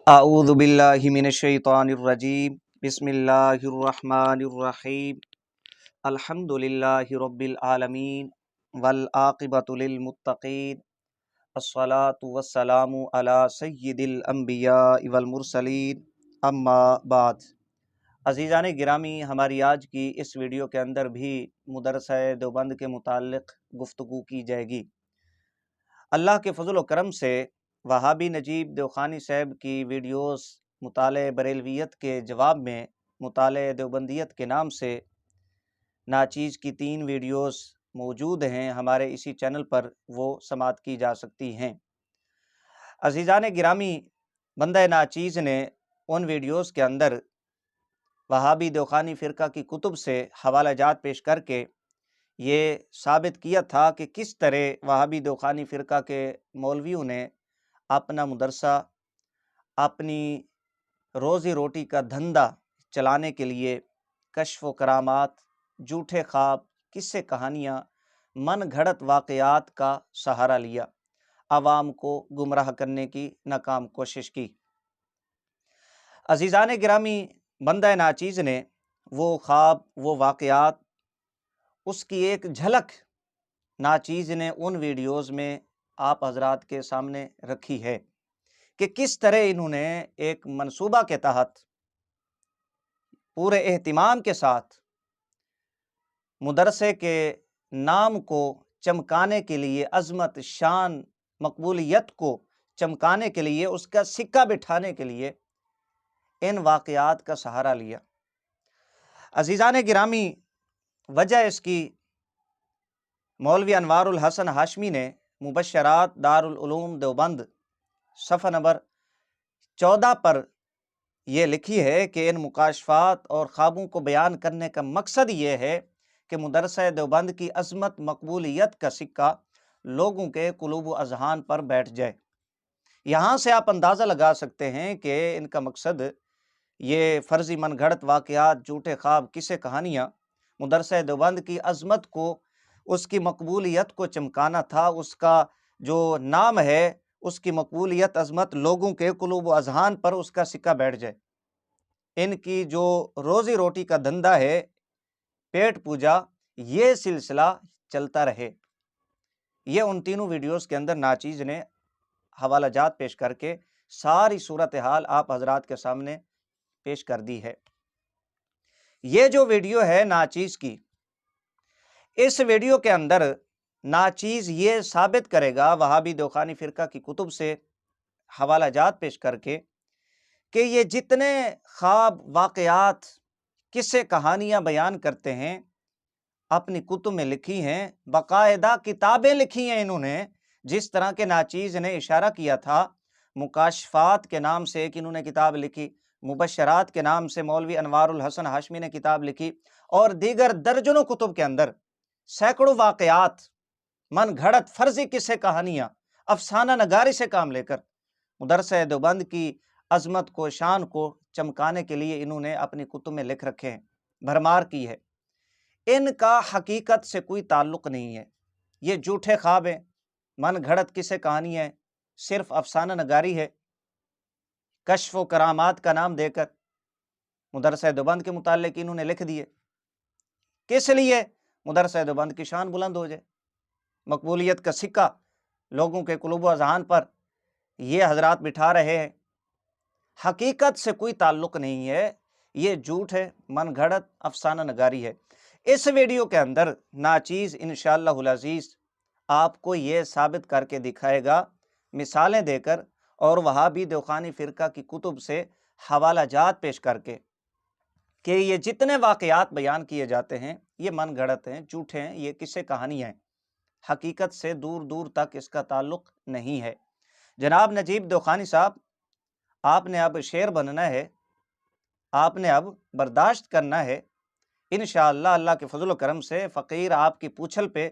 اعوذ باللہ من الشیطان الرجیم بسم اللہ الرحمن الرحیم الحمد للہ رب العالمین والعاقبۃ للمتقین الصلاۃ والسلام علی سید الانبیاء والمرسلین اما بعد۔ عزیزان گرامی، ہماری آج کی اس ویڈیو کے اندر بھی مدرسہ دیوبند کے متعلق گفتگو کی جائے گی۔ اللہ کے فضل و کرم سے وہابی نجیب دیوخانی صاحب کی ویڈیوز مطالعہ بریلویت کے جواب میں مطالعہ دیوبندیت کے نام سے ناچیز کی 3 ویڈیوز موجود ہیں ہمارے اسی چینل پر، وہ سماعت کی جا سکتی ہیں۔ عزیزان گرامی، بندہ ناچیز نے ان ویڈیوز کے اندر وہابی دیوخانی فرقہ کی کتب سے حوالہ جات پیش کر کے یہ ثابت کیا تھا کہ کس طرح وہابی دیوخانی فرقہ کے مولویوں نے اپنا مدرسہ، اپنی روزی روٹی کا دھندا چلانے کے لیے کشف و کرامات، جھوٹے خواب، قصے کہانیاں، من گھڑت واقعات کا سہارا لیا، عوام کو گمراہ کرنے کی ناکام کوشش کی۔ عزیزان گرامی، بندہ ناچیز نے وہ خواب، وہ واقعات، اس کی ایک جھلک ناچیز نے ان ویڈیوز میں آپ حضرات کے سامنے رکھی ہے کہ کس طرح انہوں نے ایک منصوبہ کے تحت پورے اہتمام کے ساتھ مدرسے کے نام کو چمکانے کے لیے، عظمت، شان، مقبولیت کو چمکانے کے لیے، اس کا سکہ بٹھانے کے لیے ان واقعات کا سہارا لیا۔ عزیزان گرامی، وجہ اس کی مولوی انوار الحسن ہاشمی نے مبشرات دارالعلوم دیوبند صفحہ نمبر 14 پر یہ لکھی ہے کہ ان مکاشفات اور خوابوں کو بیان کرنے کا مقصد یہ ہے کہ مدرسہ دیوبند کی عظمت، مقبولیت کا سکہ لوگوں کے قلوب و اذہان پر بیٹھ جائے۔ یہاں سے آپ اندازہ لگا سکتے ہیں کہ ان کا مقصد یہ فرضی من گھڑت واقعات، جھوٹے خواب، قصے کہانیاں مدرسہ دیوبند کی عظمت کو، اس کی مقبولیت کو چمکانا تھا۔ اس کا جو نام ہے، اس کی مقبولیت، عظمت لوگوں کے قلوب و اذہان پر اس کا سکہ بیٹھ جائے۔ ان کی جو روزی روٹی کا دھندا ہے، پیٹ پوجا، یہ سلسلہ چلتا رہے۔ یہ ان تینوں ویڈیوز کے اندر ناچیز نے حوالہ جات پیش کر کے ساری صورتحال آپ حضرات کے سامنے پیش کر دی ہے۔ یہ جو ویڈیو ہے ناچیز کی، اس ویڈیو کے اندر ناچیز یہ ثابت کرے گا وہابی دیوخانی فرقہ کی کتب سے حوالہ جات پیش کر کے کہ یہ جتنے خواب، واقعات، قصے کہانیاں بیان کرتے ہیں، اپنی کتب میں لکھی ہیں، باقاعدہ کتابیں لکھی ہیں انہوں نے۔ جس طرح کے ناچیز نے اشارہ کیا تھا، مکاشفات کے نام سے ایک انہوں نے کتاب لکھی، مبشرات کے نام سے مولوی انوار الحسن ہاشمی نے کتاب لکھی، اور دیگر درجنوں کتب کے اندر سینکڑوں واقعات، من گھڑت فرضی قصے کہانیاں، افسانہ نگاری سے کام لے کر مدرسہ دیوبند کی عظمت کو، شان کو چمکانے کے لیے انہوں نے اپنی کتب میں لکھ رکھے ہیں، بھرمار کی ہے۔ ان کا حقیقت سے کوئی تعلق نہیں ہے۔ یہ جھوٹے خواب ہیں، من گھڑت قصے کہانیاں ہیں، صرف افسانہ نگاری ہے۔ کشف و کرامات کا نام دے کر مدرسہ دیوبند کے متعلق انہوں نے لکھ دیے۔ کس لیے؟ مدرسہ دیوبند کی شان بلند ہو جائے، مقبولیت کا سکہ لوگوں کے قلوب و اذہان پر یہ حضرات بٹھا رہے ہیں۔ حقیقت سے کوئی تعلق نہیں ہے، یہ جھوٹ ہے، من گھڑت افسانہ نگاری ہے۔ اس ویڈیو کے اندر ناچیز انشاءاللہ العزیز آپ کو یہ ثابت کر کے دکھائے گا، مثالیں دے کر اور وہابی دیوخانی فرقہ کی کتب سے حوالہ جات پیش کر کے، کہ یہ جتنے واقعات بیان کیے جاتے ہیں یہ من گھڑت ہیں، جھوٹے ہیں، یہ قصے کہانیاں ہیں، حقیقت سے دور دور تک اس کا تعلق نہیں ہے۔ جناب نجیب دیوخانی صاحب، آپ نے اب شیر بننا ہے، آپ نے اب برداشت کرنا ہے۔ انشاءاللہ اللہ کے فضل و کرم سے فقیر آپ کی پوچھل پہ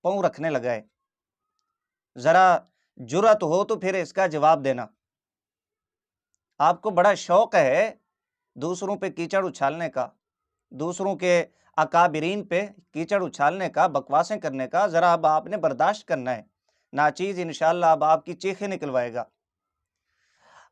پاؤں رکھنے لگا ہے۔ ذرا جرأت ہو تو پھر اس کا جواب دینا۔ آپ کو بڑا شوق ہے دوسروں پہ کیچڑ اچھالنے کا، دوسروں کے اکابرین پہ کیچڑ اچھالنے کا، بکواسیں کرنے کا۔ ذرا اب آپ نے برداشت کرنا ہے، ناچیز انشاءاللہ اب آپ کی چیخیں نکلوائے گا۔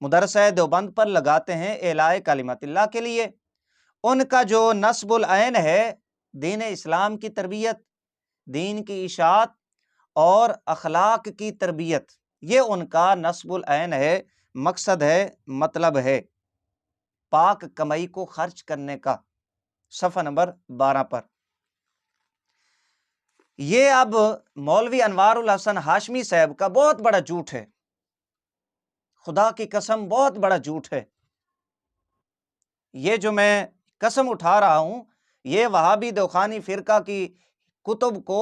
مدرسہ دیوبند پر لگاتے ہیں اعلاء کلمت اللہ کے لیے۔ ان کا جو نصب العین ہے دین اسلام کی تربیت، دین کی اشاعت اور اخلاق کی تربیت، یہ ان کا نصب العین ہے، مقصد ہے، مطلب ہے۔ پاک کمائی کو خرچ کرنے کا، صفحہ نمبر 12 پر۔ یہ اب مولوی انوار الحسن ہاشمی صاحب کا بہت بڑا جھوٹ ہے، خدا کی قسم بہت بڑا جھوٹ ہے۔ یہ جو میں قسم اٹھا رہا ہوں، یہ وہابی دوخانی فرقہ کی کتب کو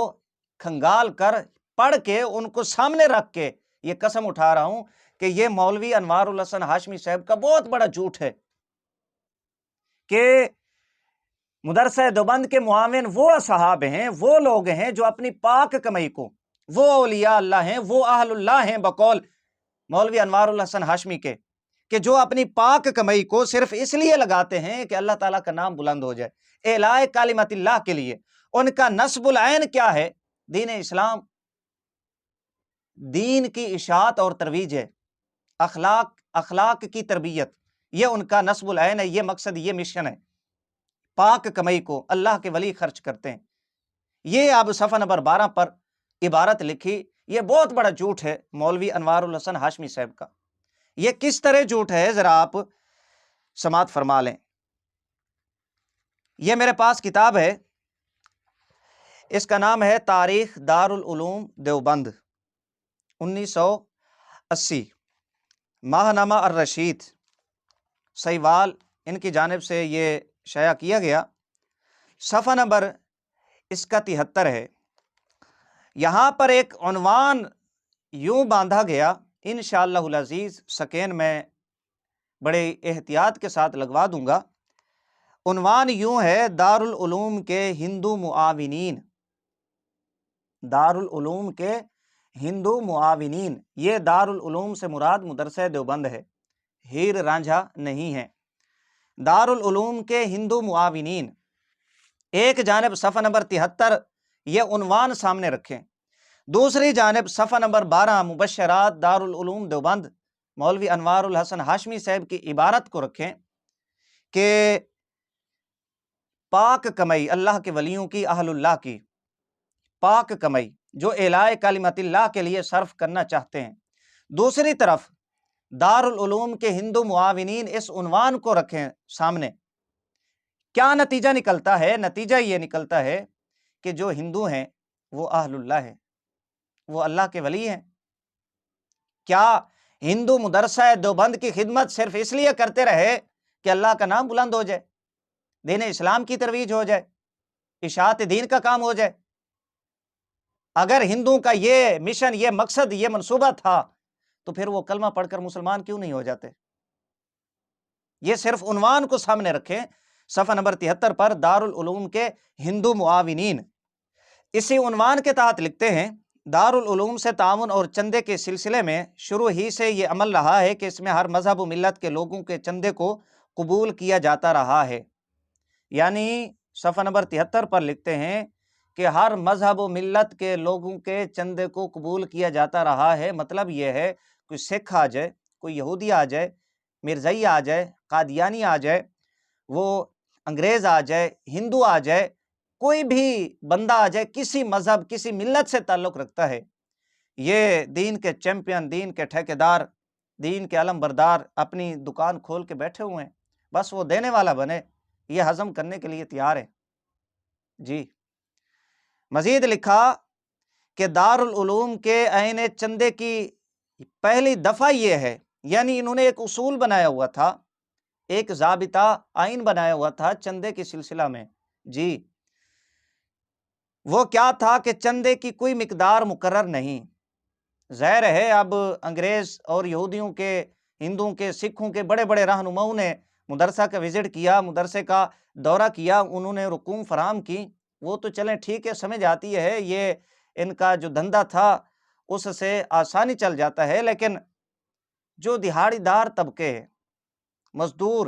کھنگال کر پڑھ کے ان کو سامنے رکھ کے یہ قسم اٹھا رہا ہوں کہ یہ مولوی انوار الحسن ہاشمی صاحب کا بہت بڑا جھوٹ ہے کہ مدرسہ دیوبند کے معاون وہ اصحاب ہیں، وہ لوگ ہیں جو اپنی پاک کمائی کو، وہ اولیاء اللہ ہیں، وہ اہل اللہ ہیں بقول مولوی انوار الحسن ہاشمی کے، کہ جو اپنی پاک کمائی کو صرف اس لیے لگاتے ہیں کہ اللہ تعالیٰ کا نام بلند ہو جائے، اعلاء کلمت اللہ کے لیے۔ ان کا نصب العین کیا ہے؟ دین اسلام، دین کی اشاعت اور ترویج ہے، اخلاق کی تربیت، یہ ان کا نصب العین ہے، یہ مقصد، یہ مشن ہے۔ پاک کمائی کو اللہ کے ولی خرچ کرتے ہیں۔ یہ اب صفحہ نمبر 12 پر عبارت لکھی، یہ بہت بڑا جھوٹ ہے مولوی انوار الحسن ہاشمی صاحب کا۔ یہ کس طرح جھوٹ ہے ذرا آپ سماعت فرما لیں۔ یہ میرے پاس کتاب ہے، اس کا نام ہے تاریخ دارالعلوم دیوبند 1980، ماہنامہ الرشید، سیوال ان کی جانب سے یہ شائع کیا گیا۔ صفحہ نمبر اس کا 73 ہے۔ یہاں پر ایک عنوان یوں باندھا گیا، انشاءاللہ العزیز سکین میں بڑے احتیاط کے ساتھ لگوا دوں گا۔ عنوان یوں ہے، دارالعلوم کے ہندو معاونین، دارالعلوم کے ہندو معاونین۔ یہ دارالعلوم سے مراد مدرسہ دیوبند ہے، ہیر رانجھا نہیں ہے۔ دارالعلوم کے ہندو معاونین، ایک جانب صفحہ نمبر 73 یہ عنوان سامنے رکھیں، دوسری جانب صفحہ نمبر 12 مبشرات دارالعلوم دیوبند مولوی انوار الحسن ہاشمی صاحب کی عبارت کو رکھیں کہ پاک کمائی، اللہ کے ولیوں کی، اہل اللہ کی پاک کمائی جو اعلاء کلمت اللہ کے لیے صرف کرنا چاہتے ہیں۔ دوسری طرف دارالعلوم کے ہندو معاونین، اس عنوان کو رکھیں سامنے۔ کیا نتیجہ نکلتا ہے؟ نتیجہ یہ نکلتا ہے کہ جو ہندو ہیں وہ اہل اللہ ہیں، وہ اللہ کے ولی ہیں۔ کیا ہندو مدرسہ دیوبند کی خدمت صرف اس لیے کرتے رہے کہ اللہ کا نام بلند ہو جائے، دین اسلام کی ترویج ہو جائے، اشاعت دین کا کام ہو جائے؟ اگر ہندوؤں کا یہ مشن، یہ مقصد، یہ منصوبہ تھا تو پھر وہ کلمہ پڑھ کر مسلمان کیوں نہیں ہو جاتے؟ یہ صرف عنوان کو سامنے رکھیں، صفحہ نمبر 73 پر دارالعلوم کے ہندو معاونین۔ اسی عنوان کے تحت لکھتے ہیں، دارالعلوم سے تعاون اور چندے کے سلسلے میں شروع ہی سے یہ عمل رہا ہے کہ اس میں ہر مذہب و ملت کے لوگوں کے چندے کو قبول کیا جاتا رہا ہے۔ یعنی صفحہ نمبر 73 پر لکھتے ہیں کہ ہر مذہب و ملت کے لوگوں کے چندے کو قبول کیا جاتا رہا ہے۔ مطلب یہ ہے کوئی سکھ آ جائے، کوئی یہودی آ جائے، مرزائی آ جائے، قادیانی آ جائے، وہ انگریز آ جائے، ہندو آ جائے، کوئی بھی بندہ آ جائے، کسی مذہب، کسی ملت سے تعلق رکھتا ہے، یہ دین کے چیمپئن، دین کے ٹھیکیدار، دین کے علم بردار اپنی دکان کھول کے بیٹھے ہوئے ہیں، بس وہ دینے والا بنے، یہ ہضم کرنے کے لیے تیار ہے۔ جی مزید لکھا کہ دارالعلوم کے عین چندے کی پہلی دفعہ یہ ہے، یعنی انہوں نے ایک اصول بنایا ہوا تھا، ایک ضابطہ آئین بنایا ہوا تھا چندے کے سلسلہ میں۔ جی وہ کیا تھا کہ چندے کی کوئی مقدار مقرر نہیں۔ ظاہر ہے اب انگریز اور یہودیوں کے، ہندوؤں کے، سکھوں کے بڑے بڑے رہنماؤں نے مدرسہ کا وزٹ کیا، مدرسے کا دورہ کیا، انہوں نے رقوم فراہم کی، وہ تو چلیں ٹھیک ہے، سمجھ آتی ہے، یہ ان کا جو دھندا تھا اس سے آسانی چل جاتا ہے۔ لیکن جو دہاڑی دار طبقے، مزدور،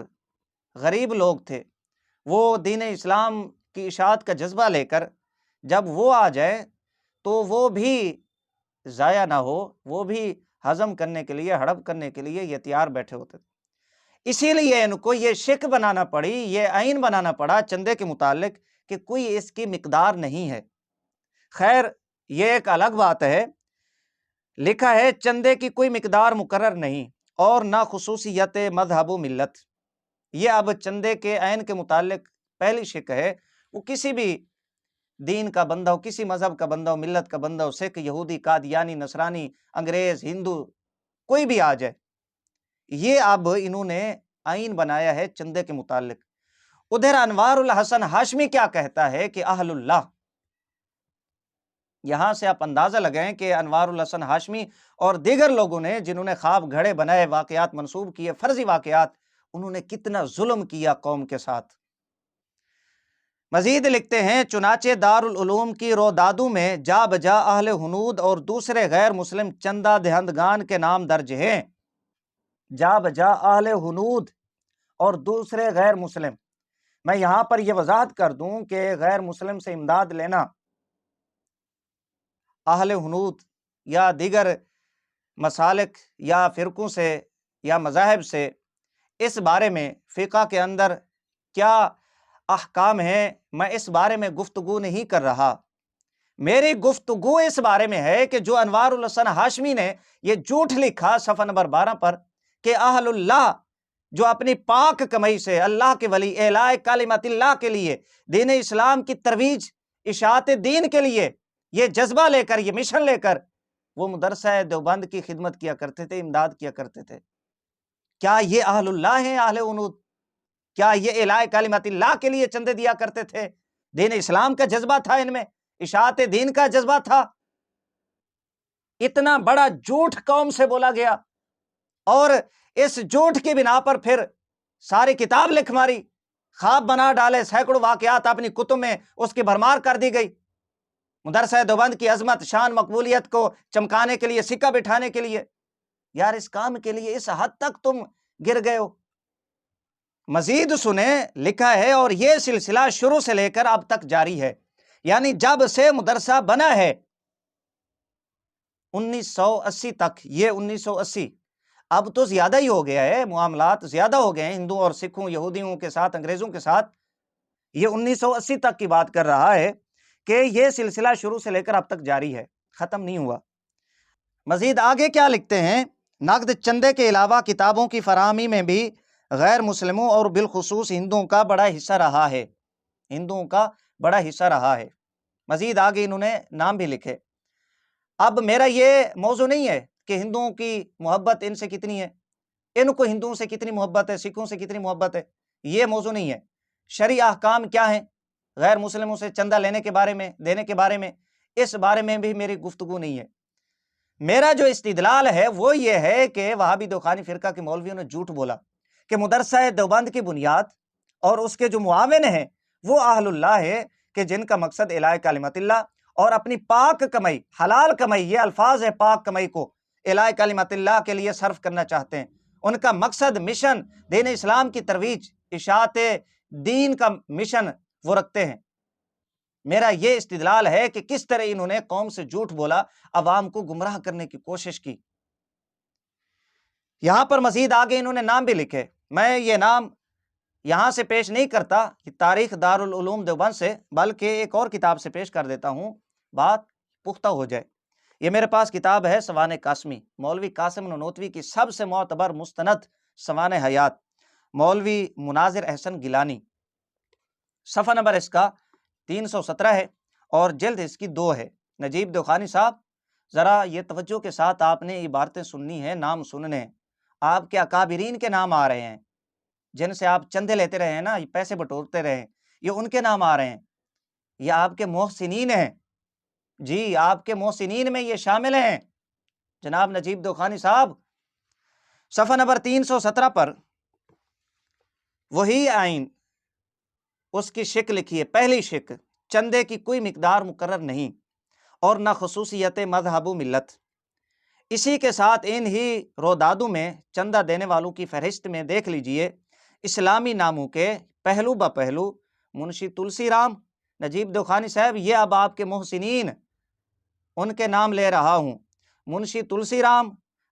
غریب لوگ تھے، وہ دین اسلام کی اشاعت کا جذبہ لے کر جب وہ آ جائے تو وہ بھی ضائع نہ ہو، وہ بھی ہضم کرنے کے لیے، ہڑپ کرنے کے لیے یہ تیار بیٹھے ہوتے تھے۔ اسی لیے ان کو یہ شک بنانا پڑی، یہ آئین بنانا پڑا چندے کے متعلق کہ کوئی اس کی مقدار نہیں ہے۔ خیر یہ ایک الگ بات ہے، لکھا ہے چندے کی کوئی مقدار مقرر نہیں اور نہ خصوصیت مذہب و ملت۔ یہ اب چندے کے آئین کے متعلق پہلی شک ہے، وہ کسی بھی دین کا بندہ ہو، کسی مذہب کا بندہ ہو، ملت کا بندہ ہو، سکھ، یہودی، قادیانی، نصرانی، انگریز، ہندو، کوئی بھی آ جائے، یہ اب انہوں نے آئین بنایا ہے چندے کے متعلق۔ ادھر انوار الحسن ہاشمی کیا کہتا ہے کہ اہل اللہ، یہاں سے آپ اندازہ لگائیں کہ انوار الحسن ہاشمی اور دیگر لوگوں نے جنہوں نے خواب گھڑے بنائے، واقعات منسوب کیے، فرضی واقعات، انہوں نے کتنا ظلم کیا قوم کے ساتھ۔ مزید لکھتے ہیں چنانچہ دارالعلوم کی رودادوں میں جا بجا اہل ہنود اور دوسرے غیر مسلم چندہ دہندگان کے نام درج ہیں۔ جا بجا اہل ہنود اور دوسرے غیر مسلم، میں یہاں پر یہ وضاحت کر دوں کہ غیر مسلم سے امداد لینا، اہل ہنود یا دیگر مسالک یا فرقوں سے یا مذاہب سے، اس بارے میں فقہ کے اندر کیا احکام ہیں، میں اس بارے میں گفتگو نہیں کر رہا۔ میری گفتگو اس بارے میں ہے کہ جو انوار الحسن ہاشمی نے یہ جھوٹ لکھا صفحہ نمبر 12 پر کہ اہل اللہ جو اپنی پاک کمائی سے اللہ کے ولی، اعلاء کلمت اللہ کے لیے، دین اسلام کی ترویج، اشاعت دین کے لیے یہ جذبہ لے کر، یہ مشن لے کر وہ مدرسہ دیوبند کی خدمت کیا کرتے تھے، امداد کیا کرتے تھے، کیا یہ اہل اللہ ہیں؟ اہل ہنود کیا یہ اعلاء کلمت اللہ کے لیے چندے دیا کرتے تھے؟ دین اسلام کا جذبہ تھا ان میں، اشاعت دین کا جذبہ تھا؟ اتنا بڑا جھوٹ قوم سے بولا گیا اور اس جھوٹ کی بنا پر پھر ساری کتاب لکھ ماری، خواب بنا ڈالے، سینکڑوں واقعات اپنی کتب میں اس کی بھرمار کر دی گئی، مدرسہ دیوبند کی عظمت، شان، مقبولیت کو چمکانے کے لیے، سکہ بٹھانے کے لیے۔ یار اس کام کے لیے اس حد تک تم گر گئے ہو۔ مزید سنیں، لکھا ہے اور یہ سلسلہ شروع سے لے کر اب تک جاری ہے، یعنی جب سے مدرسہ بنا ہے 1980 تک، یہ 1980، اب تو زیادہ ہی ہو گیا ہے، معاملات زیادہ ہو گئے ہیں ہندوؤں اور سکھوں، یہودیوں کے ساتھ، انگریزوں کے ساتھ۔ یہ 1980 تک کی بات کر رہا ہے کہ یہ سلسلہ شروع سے لے کر اب تک جاری ہے، ختم نہیں ہوا۔ مزید آگے کیا لکھتے ہیں، نقد چندے کے علاوہ کتابوں کی فراہمی میں بھی غیر مسلموں اور بالخصوص ہندوؤں کا بڑا حصہ رہا ہے، ہندوؤں کا بڑا حصہ رہا ہے۔ مزید آگے انہوں نے نام بھی لکھے۔ اب میرا یہ موضوع نہیں ہے کہ ہندوؤں کی محبت ان سے کتنی ہے، ان کو ہندوؤں سے کتنی محبت ہے، سکھوں سے کتنی محبت ہے، یہ موضوع نہیں ہے۔ شرعی احکام کیا ہیں غیر مسلموں سے چندہ لینے کے بارے میں، دینے کے بارے میں، اس بارے میں بھی میری گفتگو نہیں ہے۔ میرا جو استدلال ہے وہ یہ ہے کہ وہابی دوخانی فرقہ کے مولویوں نے جھوٹ بولا کہ مدرسہ دیوبند کی بنیاد اور اس کے جو معاون ہیں وہ اہل اللہ ہے، کہ جن کا مقصد اعلاء کلمت اللہ اور اپنی پاک کمائی، حلال کمائی، یہ الفاظ ہے، پاک کمائی کو اعلاء کلمت اللہ کے لیے صرف کرنا چاہتے ہیں۔ ان کا مقصد، مشن، دین اسلام کی ترویج، اشاعت دین کا مشن وہ رکھتے ہیں۔ میرا یہ استدلال ہے کہ کس طرح انہوں نے قوم سے جھوٹ بولا، عوام کو گمراہ کرنے کی کوشش کی۔ یہاں پر مزید آگے انہوں نے نام بھی لکھے، میں یہ نام یہاں سے پیش نہیں کرتا تاریخ دارالعلوم دیوبند سے، بلکہ ایک اور کتاب سے پیش کر دیتا ہوں، بات پختہ ہو جائے۔ یہ میرے پاس کتاب ہے سوانح قاسمی، مولوی قاسم نانوتوی کی سب سے معتبر مستند سوانح حیات، مولوی مناظر احسن گیلانی۔ صفحہ نمبر اس کا 317 ہے اور جلد اس کی 2 ہے۔ نجیب دوخانی صاحب، ذرا یہ توجہ کے ساتھ آپ نے عبارتیں سننی ہیں، نام سننے ہیں۔ آپ کے اکابرین کے نام آ رہے ہیں، جن سے آپ چندے لیتے رہے ہیں نا، پیسے بٹورتے رہے ہیں، یہ ان کے نام آ رہے ہیں۔ یہ آپ کے محسنین ہیں، جی آپ کے محسنین میں یہ شامل ہیں جناب نجیب دوخانی صاحب۔ صفحہ نمبر 317 پر وہی آئین، اس کی شک لکھی ہے، پہلی شک، چندے کی کوئی مقدار مقرر نہیں اور نہ خصوصیت مذہب و ملت۔ اسی کے ساتھ ان ہی رودادوں میں چندہ دینے والوں کی فہرست میں دیکھ لیجئے، اسلامی ناموں کے پہلو بہ پہلو منشی تلسی رام، نجیب دوخانی صاحب، یہ اب آپ کے محسنین، ان کے نام لے رہا ہوں، منشی تلسی رام،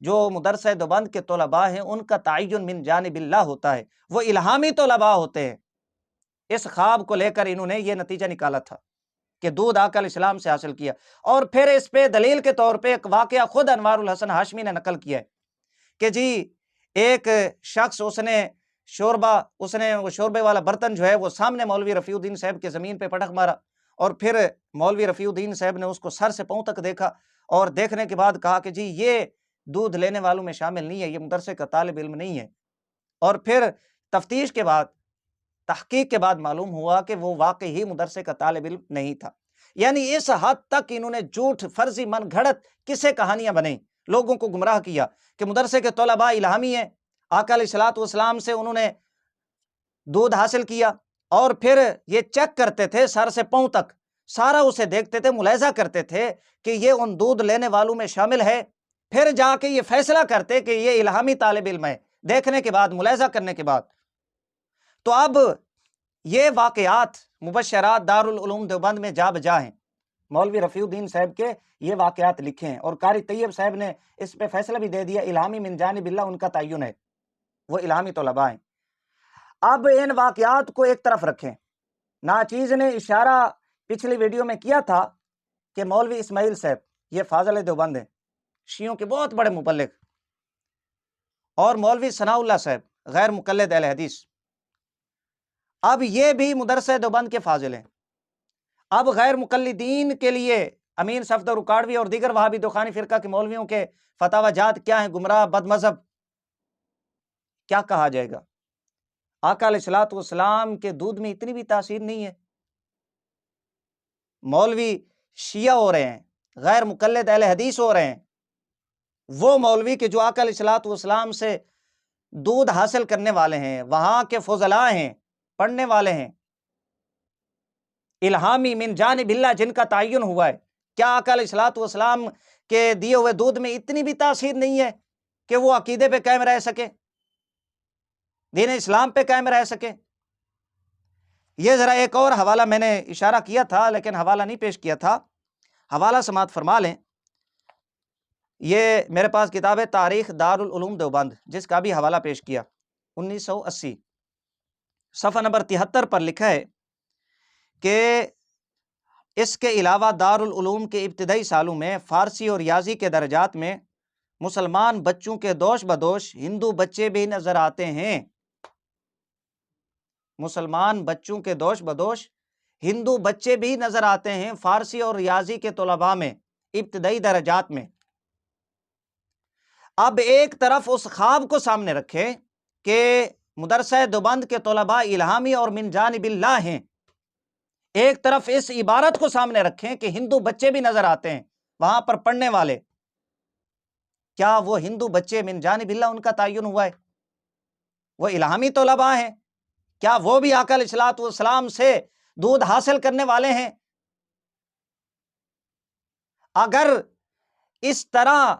جو مدرسہ دیوبند کے طلباء ہیں ان کا تعین من جانب اللہ ہوتا ہے، وہ الہامی طلباء ہوتے ہیں۔ اس خواب کو لے کر انہوں نے یہ نتیجہ نکالا تھا کہ دودھ آقا علیہ السلام سے حاصل کیا، اور پھر اس پہ دلیل کے طور پہ ایک واقعہ خود انوار الحسن ہاشمی نے نقل کیا ہے کہ جی ایک شخص اس نے وہ شوربے والا برتن جو ہے وہ سامنے مولوی رفیع الدین صاحب کے زمین پہ پٹخ مارا، اور پھر مولوی رفیع الدین صاحب نے اس کو سر سے پاؤں تک دیکھا، اور دیکھنے کے بعد کہا کہ جی یہ دودھ لینے والوں میں شامل نہیں ہے، یہ مدرسے کا طالب علم نہیں ہے۔ اور پھر تفتیش کے بعد، تحقیق کے بعد معلوم ہوا کہ وہ واقعی ہی مدرسے کا طالب علم نہیں تھا۔ یعنی اس حد تک انہوں نے جھوٹ، فرضی، من گھڑت قصے کہانیاں بنائیں، لوگوں کو گمراہ کیا کہ مدرسے کے طلباء الہامی ہیں، آقا علیہ الصلوۃ والسلام سے انہوں نے دودھ حاصل کیا، اور پھر یہ چیک کرتے تھے سر سے پاؤں تک، سارا اسے دیکھتے تھے، ملاحظہ کرتے تھے کہ یہ ان دودھ لینے والوں میں شامل ہے، پھر جا کے یہ فیصلہ کرتے کہ یہ الہامی طالب علم ہے، دیکھنے کے بعد، ملاحظہ کرنے کے بعد۔ تو اب یہ واقعات مبشرات دارالعلوم دیوبند میں جا بجا ہیں، مولوی رفیع الدین صاحب کے یہ واقعات لکھے ہیں، اور قاری طیب صاحب نے اس پہ فیصلہ بھی دے دیا، الہامی من جانب اللہ ان کا تعین ہے، وہ الہامی طلباء ہیں۔ اب ان واقعات کو ایک طرف رکھیں، ناچیز نے اشارہ پچھلی ویڈیو میں کیا تھا کہ مولوی اسماعیل صاحب یہ فاضل دیوبند ہیں، شیعوں کے بہت بڑے مبلغ، اور مولوی ثناء اللہ صاحب غیر مقلد اہل حدیث، اب یہ بھی مدرسہ دیوبند کے فاضل ہیں۔ اب غیر مقلدین کے لیے امین صفدر رکاڑوی اور دیگر وہابی دخانی فرقہ کے مولویوں کے فتاوی جات کیا ہیں؟ گمراہ، بد مذہب، کیا کہا جائے گا؟ آقا علیہ الصلوۃ والسلام کے دودھ میں اتنی بھی تاثیر نہیں ہے؟ مولوی شیعہ ہو رہے ہیں، غیر مقلد اہل حدیث ہو رہے ہیں، وہ مولوی کے جو آقا علیہ الصلوۃ والسلام سے دودھ حاصل کرنے والے ہیں، وہاں کے فضلاء ہیں، پڑھنے والے ہیں، الہامی من جانب اللہ جن کا تعین ہوا ہے، کیا آقا علیہ الصلوۃ والسلام کے دیے ہوئے دودھ میں اتنی بھی تاثیر نہیں ہے کہ وہ عقیدے پہ قائم رہ سکے، دین اسلام پہ قائم رہ سکے؟ یہ ذرا ایک اور حوالہ میں نے اشارہ کیا تھا لیکن حوالہ نہیں پیش کیا تھا، حوالہ سماعت فرما لیں۔ یہ میرے پاس کتاب ہے تاریخ دارالعلوم دیوبند، جس کا بھی حوالہ پیش کیا، 1980، صفحہ نمبر 73 پر لکھا ہے کہ اس کے علاوہ دارالعلوم کے ابتدائی سالوں میں فارسی اور ریاضی کے درجات میں مسلمان بچوں کے دوش بدوش ہندو بچے بھی نظر آتے ہیں، مسلمان بچوں کے دوش بدوش ہندو بچے بھی نظر آتے ہیں فارسی اور ریاضی کے طلباء میں، ابتدائی درجات میں۔ اب ایک طرف اس خواب کو سامنے رکھے کہ مدرسہ دیوبند کے طلباء الہامی اور من جانب اللہ ہیں، ایک طرف اس عبارت کو سامنے رکھیں کہ ہندو بچے بھی نظر آتے ہیں وہاں پر پڑھنے والے، کیا وہ ہندو بچے من جانب اللہ ان کا تعین ہوا ہے؟ وہ الہامی طلباء ہیں، کیا وہ بھی آقا علیہ الصلوۃ والسلام سے دودھ حاصل کرنے والے ہیں؟ اگر اس طرح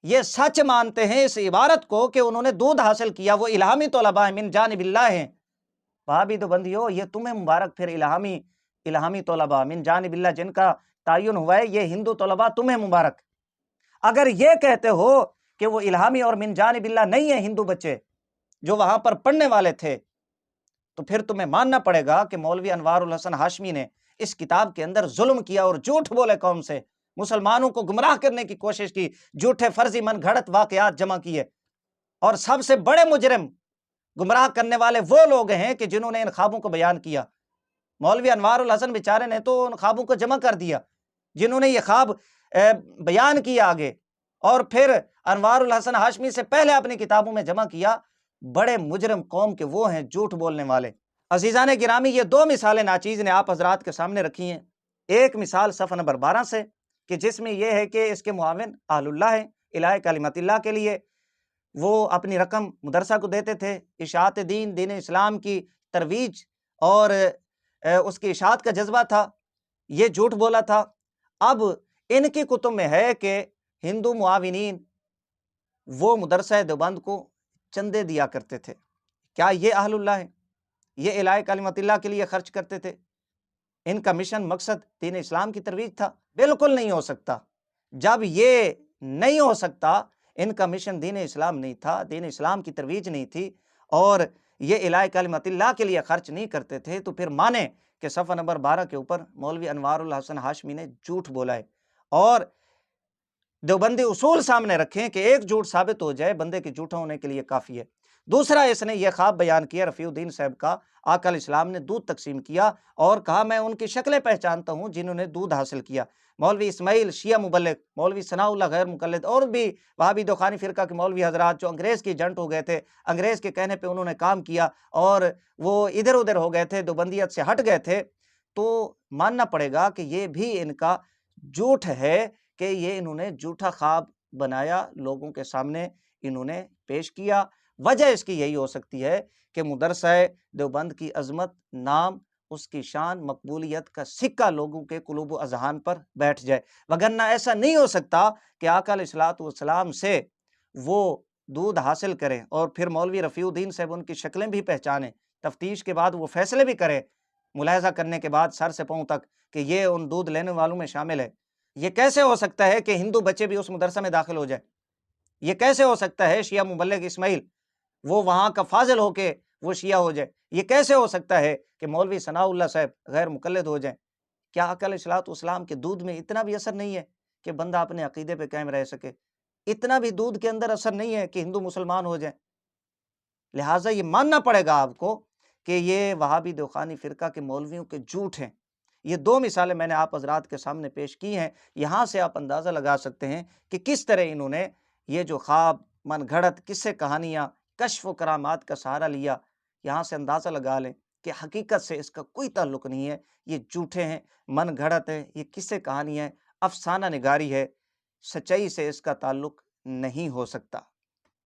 یہ سچ مانتے ہیں اس عبارت کو کہ انہوں نے دودھ حاصل کیا، وہ الہامی طلباء ہیں، من جانب اللہ ہیں، وہابی دیوبندیو یہ تمہیں مبارک، پھر الہامی طلباء من جانب اللہ جن کا تعین ہوا ہے، یہ ہندو طلباء تمہیں مبارک۔ اگر یہ کہتے ہو کہ وہ الہامی اور من جانب اللہ نہیں ہیں ہندو بچے جو وہاں پر پڑھنے والے تھے، تو پھر تمہیں ماننا پڑے گا کہ مولوی انوار الحسن ہاشمی نے اس کتاب کے اندر ظلم کیا اور جھوٹ بولے، قوم سے مسلمانوں کو گمراہ کرنے کی کوشش کی، جھوٹے فرضی من گھڑت واقعات جمع کیے، اور سب سے بڑے مجرم گمراہ کرنے والے وہ لوگ ہیں کہ جنہوں نے ان خوابوں کو بیان کیا۔ مولوی انوار الحسن بیچارے نے تو ان خوابوں کو جمع کر دیا، جنہوں نے یہ خواب بیان کیا آگے، اور پھر انوار الحسن ہاشمی سے پہلے اپنی کتابوں میں جمع کیا، بڑے مجرم قوم کے وہ ہیں، جھوٹ بولنے والے۔ عزیزان گرامی، یہ دو مثالیں ناچیز نے آپ حضرات کے سامنے رکھی ہیں، ایک مثال صفحہ نمبر 12 سے کہ جس میں یہ ہے کہ اس کے معاون اہل اللہ ہیں، الہ کلمت اللہ کے لیے وہ اپنی رقم مدرسہ کو دیتے تھے، اشاعت دین، دین اسلام کی ترویج اور اس کی اشاعت کا جذبہ تھا، یہ جھوٹ بولا تھا۔ اب ان کی کتب میں ہے کہ ہندو معاونین وہ مدرسہ دیوبند کو چندے دیا کرتے تھے، کیا یہ اہل اللہ ہیں؟ یہ الہ کلمت اللہ کے لیے خرچ کرتے تھے؟ ان کا مشن، مقصد دین اسلام کی ترویج تھا؟ بالکل نہیں ہو سکتا۔ جب یہ نہیں ہو سکتا، ان کا مشن دین اسلام نہیں تھا، دین اسلام کی ترویج نہیں تھی، اور یہ الہ کلمت اللہ کے لیے خرچ نہیں کرتے تھے، تو پھر مانے کہ صفحہ نمبر 12 کے اوپر مولوی انوار الحسن ہاشمی نے جھوٹ بولا ہے، اور دیوبندی اصول سامنے رکھیں کہ ایک جھوٹ ثابت ہو جائے بندے کے جھوٹا ہونے کے لیے کافی ہے۔ دوسرا اس نے یہ خواب بیان کیا رفیع الدین صاحب کا، آقا علیہ السلام نے دودھ تقسیم کیا اور کہا میں ان کی شکلیں پہچانتا ہوں جنہوں نے دودھ حاصل کیا۔ مولوی اسماعیل شیعہ مبلغ، مولوی ثناء اللہ غیر مقلد، اور بھی وہابی دوخانی فرقہ کے مولوی حضرات جو انگریز کی ایجنٹ ہو گئے تھے، انگریز کے کہنے پہ انہوں نے کام کیا اور وہ ادھر ادھر ہو گئے تھے، دیوبندیت سے ہٹ گئے تھے، تو ماننا پڑے گا کہ یہ بھی ان کا جھوٹ ہے کہ یہ انہوں نے جھوٹا خواب بنایا، لوگوں کے سامنے انہوں نے پیش کیا۔ وجہ اس کی یہی ہو سکتی ہے کہ مدرسہ دیوبند کی عظمت، نام، اس کی شان، مقبولیت کا سکہ لوگوں کے قلوب و اذہان پر بیٹھ جائے، وگرنہ ایسا نہیں ہو سکتا کہ آقا علیہ الصلوۃ والسلام سے وہ دودھ حاصل کریں اور پھر مولوی رفیع الدین صاحب ان کی شکلیں بھی پہچانیں، تفتیش کے بعد وہ فیصلے بھی کریں، ملاحظہ کرنے کے بعد سر سے پاؤں تک، کہ یہ ان دودھ لینے والوں میں شامل ہے۔ یہ کیسے ہو سکتا ہے کہ ہندو بچے بھی اس مدرسہ میں داخل ہو جائے؟ یہ کیسے ہو سکتا ہے شیعہ مبلغ اسماعیل وہ وہاں کا فاضل ہو کے وہ شیعہ ہو جائے؟ یہ کیسے ہو سکتا ہے کہ مولوی ثناء اللہ صاحب غیر مقلد ہو جائیں؟ کیا آقا علیہ الصلوۃ والسلام کے دودھ میں اتنا بھی اثر نہیں ہے کہ بندہ اپنے عقیدے پہ قائم رہ سکے؟ اتنا بھی دودھ کے اندر اثر نہیں ہے کہ ہندو مسلمان ہو جائیں؟ لہٰذا یہ ماننا پڑے گا آپ کو کہ یہ وہابی دوخانی فرقہ کے مولویوں کے جھوٹ ہیں۔ یہ دو مثالیں میں نے آپ حضرات کے سامنے پیش کی ہیں، یہاں سے آپ اندازہ لگا سکتے ہیں کہ کس طرح انہوں نے یہ جو خواب، من گھڑت قصے کہانیاں، کشف و کرامات کا سہارا لیا، یہاں سے اندازہ لگا لیں کہ حقیقت سے اس کا کوئی تعلق نہیں ہے، یہ جھوٹے ہیں، من گھڑت ہے، یہ قصے کہانیاں ہیں، افسانہ نگاری ہے، سچائی سے اس کا تعلق نہیں ہو سکتا۔